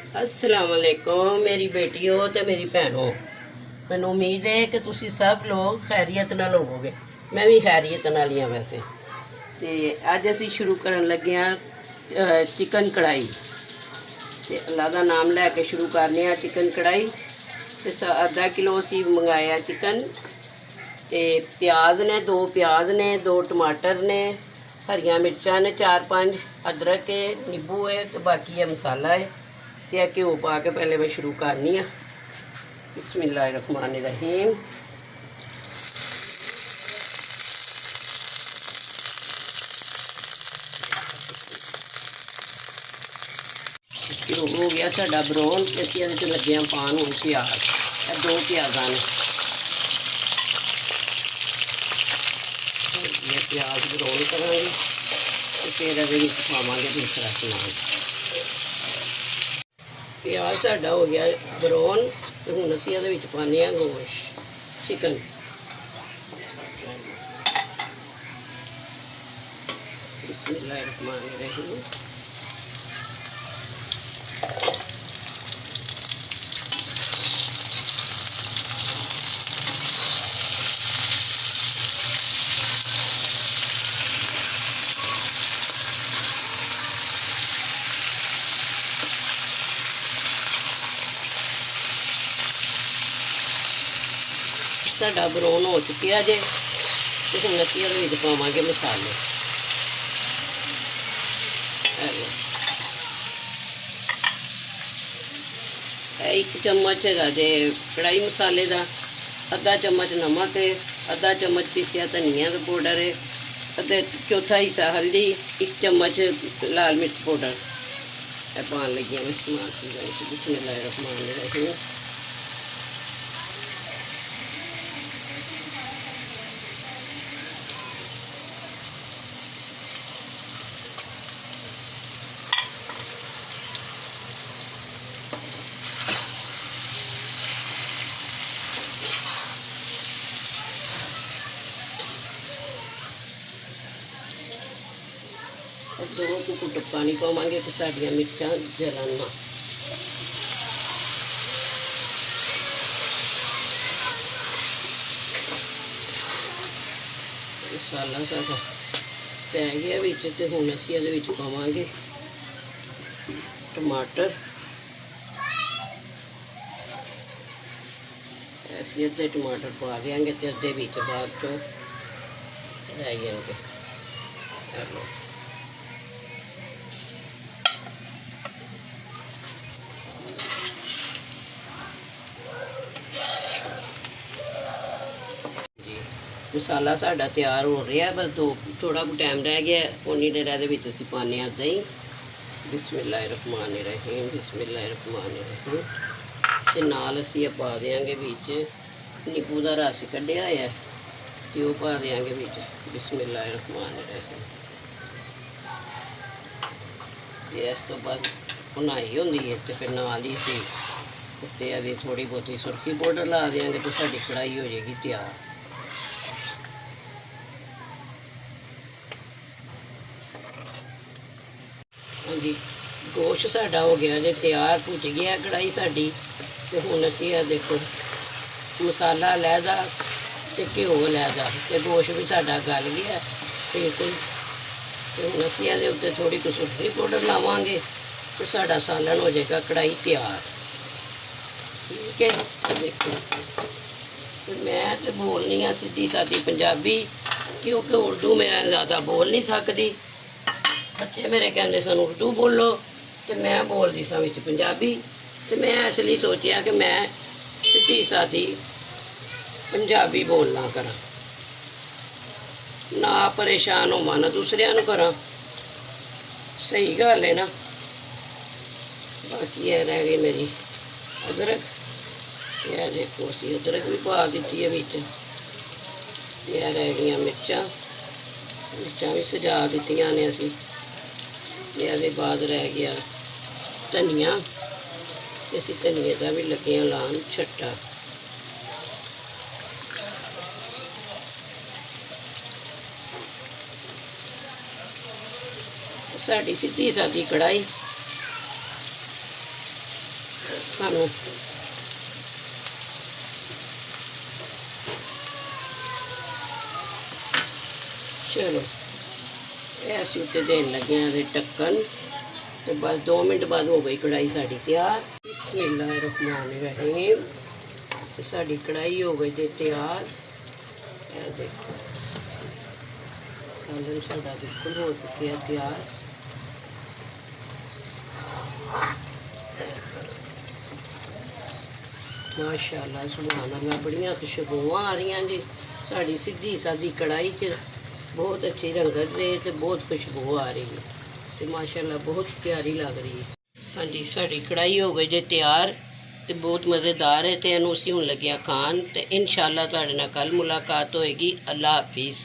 अस्सलाम वालेकुम मेरी बेटियों ते मेरी भैनों। मैनू उम्मीद है कि तुसी सब लोग खैरियत नाल होवोगे। मैं भी खैरियत नाल ही हाँ वैसे। तो अज असी शुरू करन लगे हाँ चिकन कढ़ाई। तो अल्लाह का नाम लैके शुरू करने चिकन कढ़ाई। तो आधा किलो असी मंगाया चिकन। तो प्याज ने दो टमाटर ने हरियां मिर्चा ने 4-5 अदरक है नींबू है तो बाकी है मसाला है। तो घ्यो पा के पहले मैं शुरू करनी हाँ। बिस्मिल्लाहिर्रहमानिर्रहीम। घ्यो हो गया साडा ब्राउन। असीं इहदे च लगे हाँ पान हुण प्याज। ये 2 प्याज़ां ने ये प्याज ब्राउन करांगे तो फिर इहदे विच पावांगे दूसरा समान। प्याज साडा हो गया ब्राउन तो हुण असीं इहदे विच पाने आ गोश्त चिकन। बिस्मिल्लाहिर्रहमानिर्रहीम। साडा ब्राउन हो चुकिया जे तो हुण असीं इहदे विच पावांगे मसाले। एक चम्मच है जे कढ़ाई मसाले का, आधा चम्मच नमक है, आधा चम्मच पीसिया धनिया का पाउडर है, अद्धे चौथा हिस्सा हल्दी, 1 चम्मच लाल मिर्च पाउडर पान लगी मैं समान। बिस्मिल्लाहिर्रहमानिर्रहीम। और 2 घुट पानी पावांगे तो साडियां मिर्चां जलन ना। मसाला साडा पै गया विच ते हुण असीं इहदे विच पावांगे टमाटर। असीं अद्धे टमाटर पा देंगे तो अद्धे विच बाद चों रह जाएंगे। मसाला साडा तैयार हो रहा है, बस थोड़ा कुछ टाइम रह गया। उन्नी देर असीं पाने आ दही। बिस्मिल्लाहिर्रहमानिर्रहीम बिस्मिल्लाहिर्रहमानिर्रहीम। ते नाल असीं पा देंगे विच नींबू का रस कढ़िया है तो वह पा देंगे विच। बिस्मिल्लाहिर्रहमानिर्रहीम। ते इस तो बाद भुनाई होंदी है तो फिर नाल ही असीं उत्ते अभी थोड़ी बहुती सुरखी पाउडर ला देंगे तो साडी कढ़ाई हो जाएगी तैयार। हाँ जी, गोश्त साडा हो गया जे तैयार, भुज गया कढ़ाई साडी। तो हुण असीं देखो मसाला अलहदा ते घ्यो अलहदा ते गोश्त भी साडा गल गया बिल्कुल। तो हुण असीं इहदे उत्ते थोड़ी कसुरती पाउडर लावांगे तो साडा सालन हो जाएगा कढ़ाई तैयार। ठीक है, तो देखो तो मैं तो बोलनी हाँ सीधी सादी पंजाबी क्योंकि उर्दू मैं ज़्यादा बोल नहीं सकती। बच्चे मेरे कहते सन उर्दू बोलो तो मैं बोलती सा विच पंजाबी। तो मैं इसलिए सोचा कि मैं सीधी सादी पंजाबी बोलना करा, ना परेशान होवां ना दूसरियां नूं करा। सही गल है ना। बाकी यह रह गई मेरी अदरक। यह देखो असीं अदरक भी पा दी है विच। यह रह गई मिर्चां भी सजा दित्तियां ने असीं। इसके बाद रह गया धनिया। असीं धनिए का भी लगे लान छट्टा। साड़ी सीधी सादी कढ़ाई ਸਾਨੂੰ ਚਲੋ ਇਹ ਅਸੀਂ ਉੱਤੇ ਦੇਣ ਲੱਗੇ ਹਾਂ ਦੇ ਢੱਕਣ ਤੇ ਬਸ 2 ਮਿੰਟ ਬਾਅਦ ਹੋ ਗਈ ਕੜਾਈ ਸਾਡੀ ਤਿਆਰ। ਬਿਸਮਿਲ੍ਲਾਹਿਰਰਹਿਮਾਨਿਰਰਹੀਮ। ਸਾਡੀ ਕੜਾਈ ਹੋ ਗਈ ਤੇ ਤਿਆਰ। ਇਹ ਦੇਖੋ ਸਾਲਨ ਸਾਡਾ ਬਿਲਕੁਲ ਹੋ ਚੁੱਕਿਆ ਤਿਆਰ। ਮਾਸ਼ਾਅੱਲਾ ਸੁਭਾਨ ਅੱਲਾਹ ਬੜੀਆਂ ਖੁਸ਼ਬੂਆਂ ਆ ਰਹੀਆਂ ਜੀ ਸਾਡੀ ਸਿੱਧੀ ਸਾਦੀ ਕੜਾਈ 'ਚ। ਬਹੁਤ ਅੱਛੀ ਰੰਗਤ ਤੇ ਬਹੁਤ ਖੁਸ਼ਬੂ ਆ ਰਹੀ ਹੈ ਤੇ ਮਾਸ਼ਾਅੱਲਾ ਬਹੁਤ ਪਿਆਰੀ ਲੱਗ ਰਹੀ ਹੈ। ਹਾਂਜੀ ਸਾਡੀ ਕੜਾਈ ਹੋ ਗਈ ਜੇ ਤਿਆਰ ਤੇ ਬਹੁਤ ਮਜ਼ੇਦਾਰ ਹੈ ਤੇ ਇਹਨੂੰ ਅਸੀਂ ਹੁਣ ਲੱਗਿਆ ਖਾਣ ਤੇ ਇਨਸ਼ਾਅੱਲਾ ਤੁਹਾਡੇ ਨਾਲ ਕੱਲ ਮੁਲਾਕਾਤ ਹੋਏਗੀ। ਅੱਲਾ ਹਾਫਿਜ਼।